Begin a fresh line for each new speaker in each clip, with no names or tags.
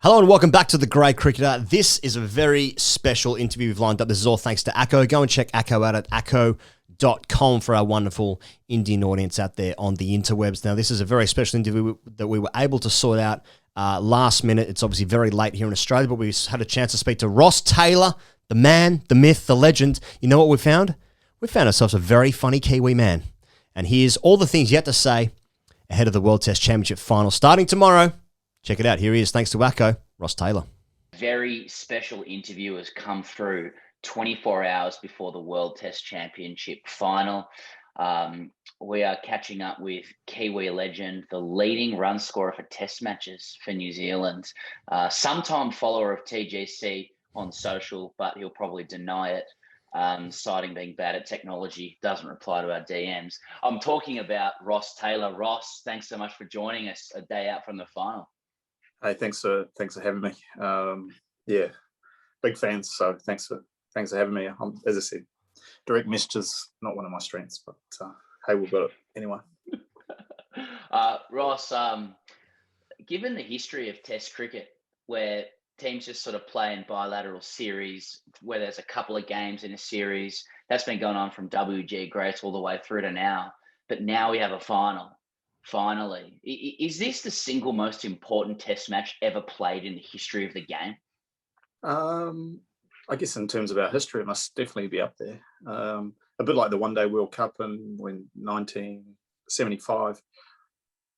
Hello and welcome back to The Grey Cricketer. This is a very special interview we've lined up. This is all thanks to Acco. Go and check Acco out at acco.com for our wonderful Indian audience out there on the interwebs. Now, this is a very special interview that we were able to sort out last minute. It's obviously very late here in Australia, but we had a chance to speak to Ross Taylor, the man, the myth, the legend. You know what we found? We found ourselves a very funny Kiwi man. And here's all the things you have to say ahead of the World Test Championship final starting tomorrow. Check it out. Here he is. Thanks to Acco, Ross Taylor.
Very special interview has come through 24 hours before the World Test Championship final. We are catching up with Kiwi legend, the leading run scorer for Test matches for New Zealand, sometime follower of TGC on social, but he'll probably deny it, citing being bad at technology, doesn't reply to our DMs. I'm talking about Ross Taylor. Ross, thanks so much for joining us a day out from the final.
Hey, thanks for having me. Yeah, big fans. So thanks for having me. As I said, direct messages not one of my strengths, but hey, we've got it anyway.
Ross, given the history of Test cricket, where teams just sort of play in bilateral series, where there's a couple of games in a series, that's been going on from WG Greats all the way through to now. But now we have a final. Finally, is this the single most important Test match ever played in the history of the game?
I guess in terms of our history, it must definitely be up there. A bit like the One Day World Cup in 1975.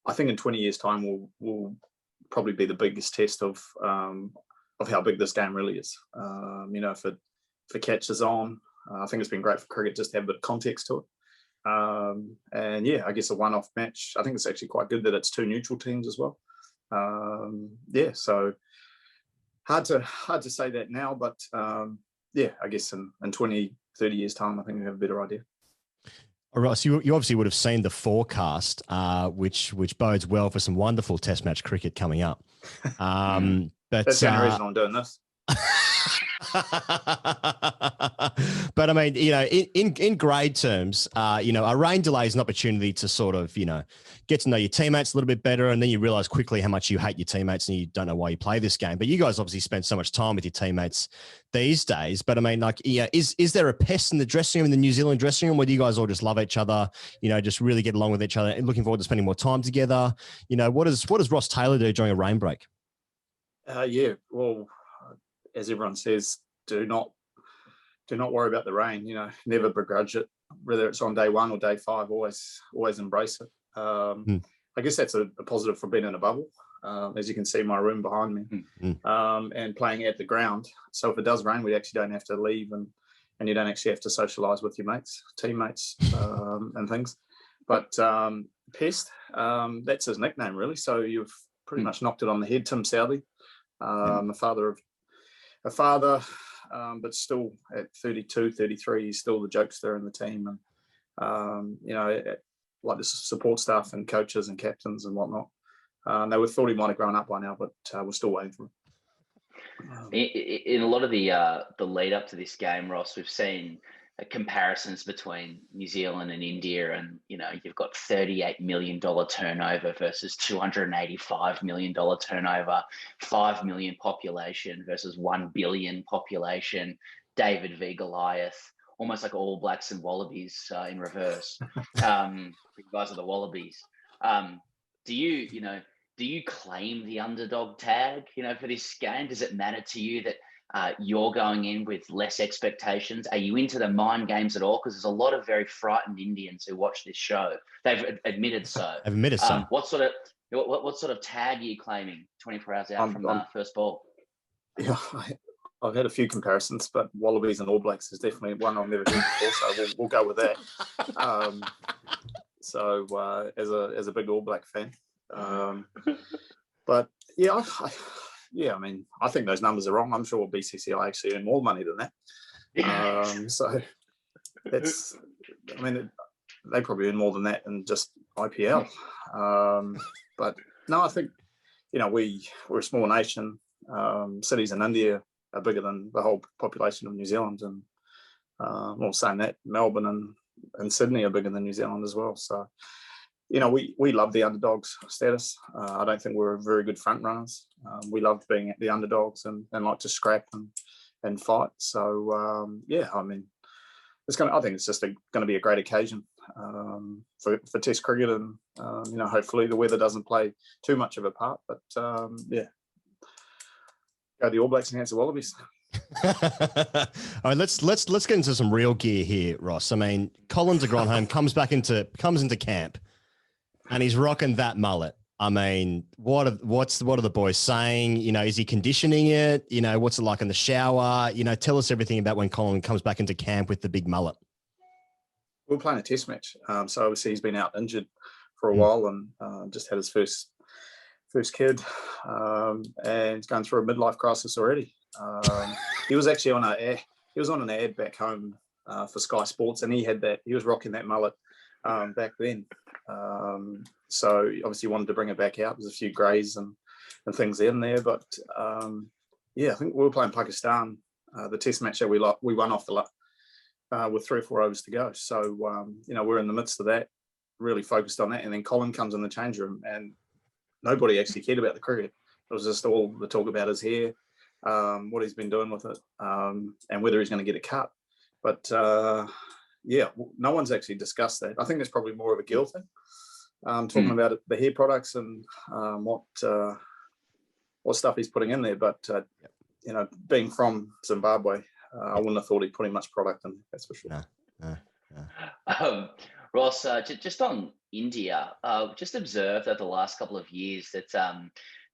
I think in 20 years' time, will probably be the biggest test of how big this game really is. If it catches on, I think it's been great for cricket just to have a bit of context to it. And yeah, I guess a one-off match. I think it's actually quite good that it's two neutral teams as well. So hard to say that now, but I guess in 20, 30 years' time, I think we have a better idea.
All right, so you obviously would have seen the forecast, which bodes well for some wonderful Test match cricket coming up. But
that's the only reason I'm doing this.
But I mean, in grade terms, a rain delay is an opportunity to sort of, get to know your teammates a little bit better. And then you realize quickly how much you hate your teammates and you don't know why you play this game. But you guys obviously spend so much time with your teammates these days. But I mean, is there a pest in the dressing room, in the New Zealand dressing room, where you guys all just love each other, just really get along with each other and looking forward to spending more time together? What does Ross Taylor do during a rain break?
Well, as everyone says, do not worry about the rain. Never begrudge it, whether it's on day one or day five. Always embrace it. I guess that's a positive for being in a bubble. As you can see, my room behind me, and playing at the ground. So if it does rain, we actually don't have to leave, and you don't actually have to socialise with your teammates, and things. But Pest, that's his nickname, really. So you've pretty much knocked it on the head. Tim Southey, a father, but still at 32, 33, he's still the jokester in the team. And, like the support staff and coaches and captains and whatnot. They would thought he might have grown up by now, but we're still waiting for him.
In a lot of the lead up to this game, Ross, we've seen comparisons between New Zealand and India, and you've got $38 million turnover versus $285 million turnover, 5 million population versus 1 billion population, David v Goliath, almost like All Blacks and Wallabies in reverse. You guys are the Wallabies. Do you claim the underdog tag for this game? Does it matter to you that you're going in with less expectations? Are you into the mind games at all? Because there's a lot of very frightened Indians who watch this show. They've admitted so. What sort of tag are you claiming 24 hours out from the first ball?
Yeah, I've had a few comparisons, but Wallabies and All Blacks is definitely one I've never heard before, so we'll go with that. As a big All Black fan, but yeah, I mean, I think those numbers are wrong. I'm sure BCCI actually earn more money than that. So that's, I mean, they probably earn more than that in just IPL. But no, I think, we're a small nation. Cities in India are bigger than the whole population of New Zealand. And saying that, Melbourne and Sydney are bigger than New Zealand as well. So we love the underdogs status. I don't think we're very good front runners. We love being the underdogs and like to scrap and fight. So I mean, I think it's just going to be a great occasion for Test cricket, and hopefully the weather doesn't play too much of a part. But go the All Blacks and Hands the Wallabies.
All right, let's get into some real gear here, Ross. I mean, Colin De Grandhomme comes into camp, and he's rocking that mullet. I mean, what are the boys saying? Is he conditioning it? What's it like in the shower? Tell us everything about when Colin comes back into camp with the big mullet.
We're playing a test match, so obviously he's been out injured for a while, and just had his first kid, and he's going through a midlife crisis already. He was actually on an ad back home for Sky Sports, and he was rocking that mullet back then. So obviously wanted to bring it back out. There's a few greys and things in there, but I think we were playing Pakistan, the test match that we won off the with 3 or 4 overs to go. So we're in the midst of that, really focused on that, and then Colin comes in the change room, and nobody actually cared about the cricket. It was just all the talk about his hair, what he's been doing with it, and whether he's going to get a cut. But no one's actually discussed that. I think that's probably more of a Gill thing, talking about the hair products and what stuff he's putting in there. But being from Zimbabwe, I wouldn't have thought he'd put in much product in there, that's for sure.
No.
Ross, just on India, just observed over the last couple of years that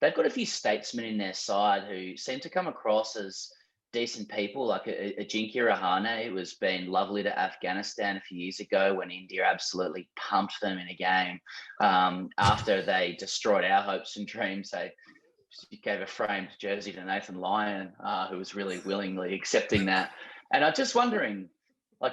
they've got a few statesmen in their side who seem to come across as decent people, like Ajinkya Rahane. It was been lovely to Afghanistan a few years ago when India absolutely pumped them in a game. After they destroyed our hopes and dreams, they gave a framed jersey to Nathan Lyon, who was really willingly accepting that. And I'm just wondering,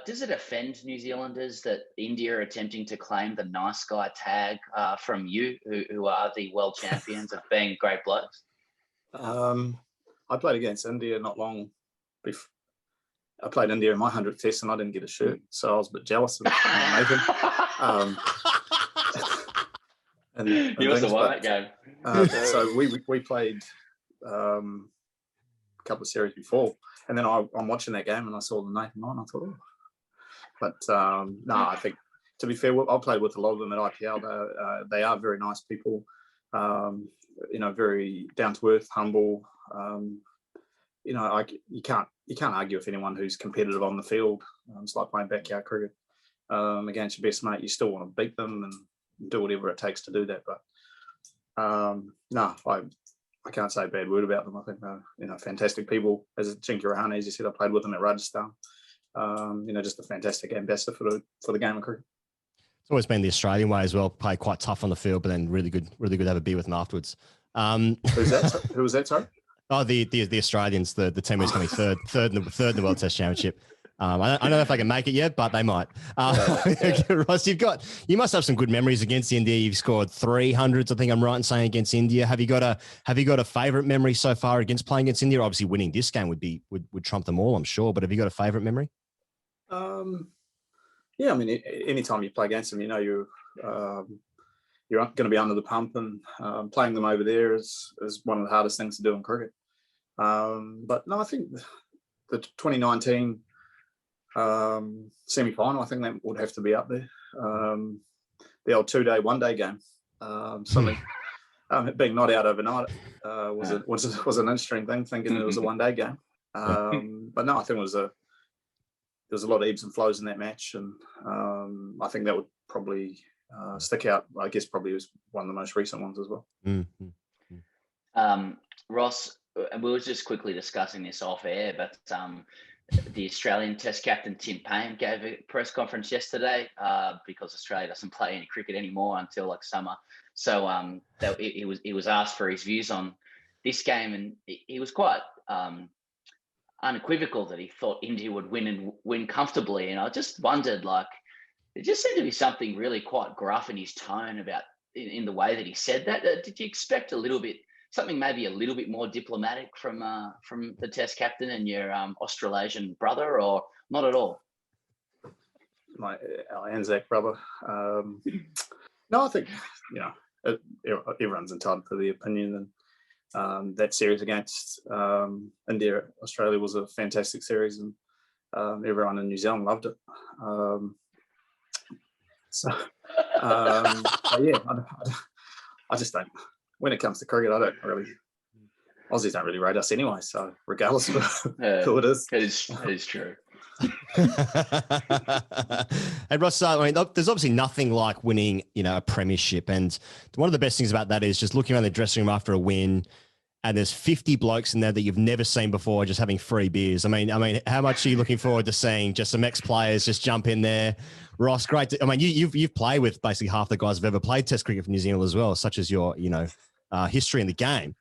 does it offend New Zealanders that India are attempting to claim the nice guy tag from you, who are the world champions of being great blokes?
I played against India not long before. I played India in my 100th test and I didn't get a shirt, so I was a bit jealous of Nathan. And
you must have won that game.
So we played a couple of series before, and then I'm watching that game and I saw the Nathan on. I thought, oh. But no, I think, to be fair, I played with a lot of them at IPL. They are very nice people, very down to earth, humble. You can't argue with anyone who's competitive on the field. It's like playing backyard cricket against your best mate. You still want to beat them and do whatever it takes to do that. But no, I can't say a bad word about them. I think they're fantastic people. As Ajinkya Rahane, as you said, I played with them at Rajasthan. Just a fantastic ambassador for the game of cricket.
It's always been the Australian way as well. Play quite tough on the field, but then really good to have a beer with them afterwards.
Who's that? Who was that? Sorry.
Oh, the Australians, the team who's coming third in the World Test Championship. I don't know if they can make it yet, but they might. Ross, you must have some good memories against India. You've scored 300s, I think I'm right in saying, against India. Have you got a favourite memory so far against playing against India? Obviously, winning this game would trump them all, I'm sure. But have you got a favourite memory?
Yeah, I mean, anytime you play against them, you're going to be under the pump, and playing them over there is one of the hardest things to do in cricket. But no, I think the 2019 semi-final, I think that would have to be up there. The old 2-day, 1-day game, something being not out overnight was an interesting thing, thinking it was a 1-day game. But no, I think there was a lot of ebbs and flows in that match, and I think that would probably stick out. I guess probably was one of the most recent ones as well.
Ross, we were just quickly discussing this off air, but the Australian Test captain Tim Payne gave a press conference yesterday because Australia doesn't play any cricket anymore until summer. So he was asked for his views on this game, and he was quite unequivocal that he thought India would win and win comfortably. And I just wondered, there just seemed to be something really quite gruff in his tone about in the way that he said that. Did you expect something maybe a little bit more diplomatic from the Test captain and your Australasian brother, or not at all?
My Anzac brother. No, I think everyone's entitled to the opinion, and that series against India, Australia was a fantastic series, and everyone in New Zealand loved it. Yeah, I just don't. When it comes to cricket, I don't really. Aussies don't really rate us anyway, so regardless of who it is.
It is true.
And Ross, I mean, there's obviously nothing like winning, a premiership. And one of the best things about that is just looking around the dressing room after a win, and there's 50 blokes in there that you've never seen before, just having free beers. I mean, how much are you looking forward to seeing just some ex-players just jump in there? Ross, great. You've played with basically half the guys who've ever played Test cricket for New Zealand as well, such as your, history in the game.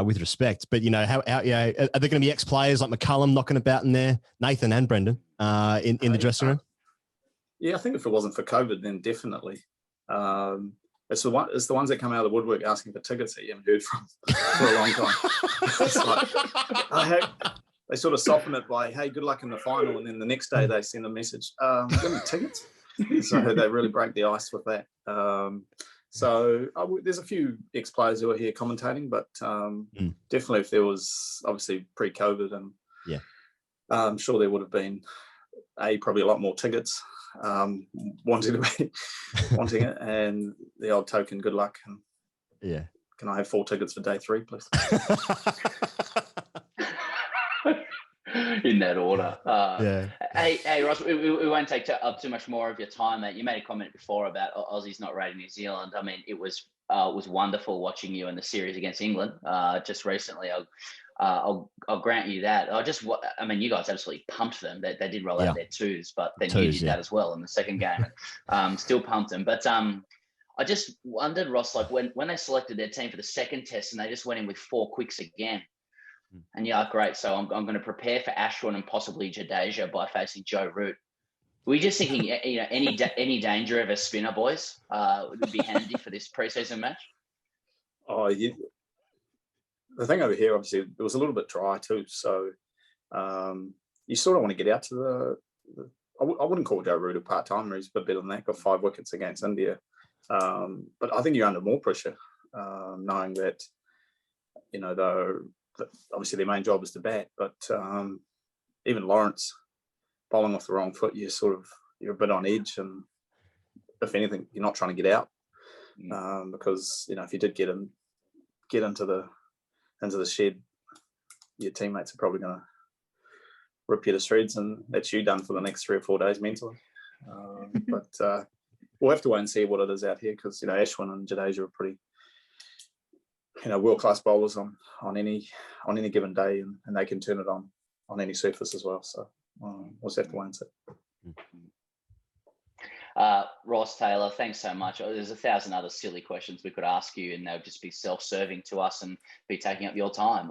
With respect, but are there going to be ex-players like McCullum knocking about in there, Nathan and Brendan in the dressing room?
Yeah, I think if it wasn't for COVID, then definitely. It's the ones that come out of the woodwork asking for tickets that you haven't heard from for a long time. They sort of soften it by, "Hey, good luck in the final," and then the next day they send a message, "Give me tickets." So they really break the ice with that. So there's a few ex-players who are here commentating, but definitely if there was obviously pre-COVID, and I'm sure there would have been probably a lot more tickets wanting it, and the old token good luck. And can I have 4 tickets for day 3, please?
In that order. Hey, Ross, we won't take up too much more of your time, mate. You made a comment before about Aussies not rating New Zealand. I mean, it was wonderful watching you in the series against England just recently. I'll grant you that. You guys absolutely pumped them. They did roll out their twos, but then you did that as well in the second game. Still pumped them. But I just wondered, Ross, like when they selected their team for the second test and they just went in with 4 quicks again. And great. So I'm going to prepare for Ashwin and possibly Jadeja by facing Joe Root. Were you just thinking, any danger of a spinner, boys? Would be handy for this preseason match.
Oh, yeah. The thing over here, obviously, it was a little bit dry too. So you sort of want to get out to I wouldn't call Joe Root a part-timer. He's a bit better than that. Got 5 wickets against India. But I think you're under more pressure, knowing that, obviously their main job is to bat, but even Lawrence bowling off the wrong foot, you're a bit on edge, and if anything, you're not trying to get out because if you did get into the shed, your teammates are probably going to rip you to shreds, and that's you done for the next 3 or 4 days mentally. But we'll have to wait and see what it is out here, because Ashwin and Jadeja are pretty world-class bowlers on any given day, and they can turn it on any surface as well. So we'll just have to wait and see.
Ross Taylor, thanks so much. There's 1,000 other silly questions we could ask you, and they'll just be self-serving to us and be taking up your time.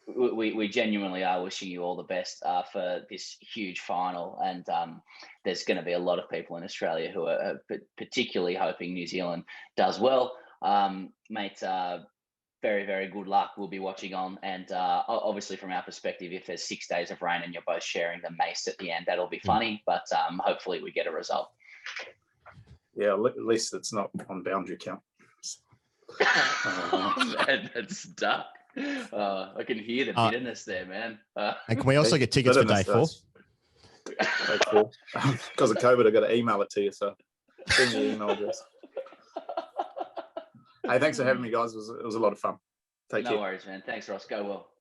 We genuinely are wishing you all the best for this huge final, and there's going to be a lot of people in Australia who are particularly hoping New Zealand does well. Mate, very, very good luck. We'll be watching on, and obviously from our perspective, if there's 6 days of rain and you're both sharing the mace at the end, that'll be funny, but hopefully we get a result.
Yeah, at least it's not on boundary count.
Man, that's dark. I can hear the bitterness there, man.
And can we also get tickets for day 4?
Day 4. Because of COVID, I've got to email it to you, so send me your email address. Hey, thanks for having me, guys. It was a lot of fun. Take care.
No worries, man. Thanks, Ross. Go well.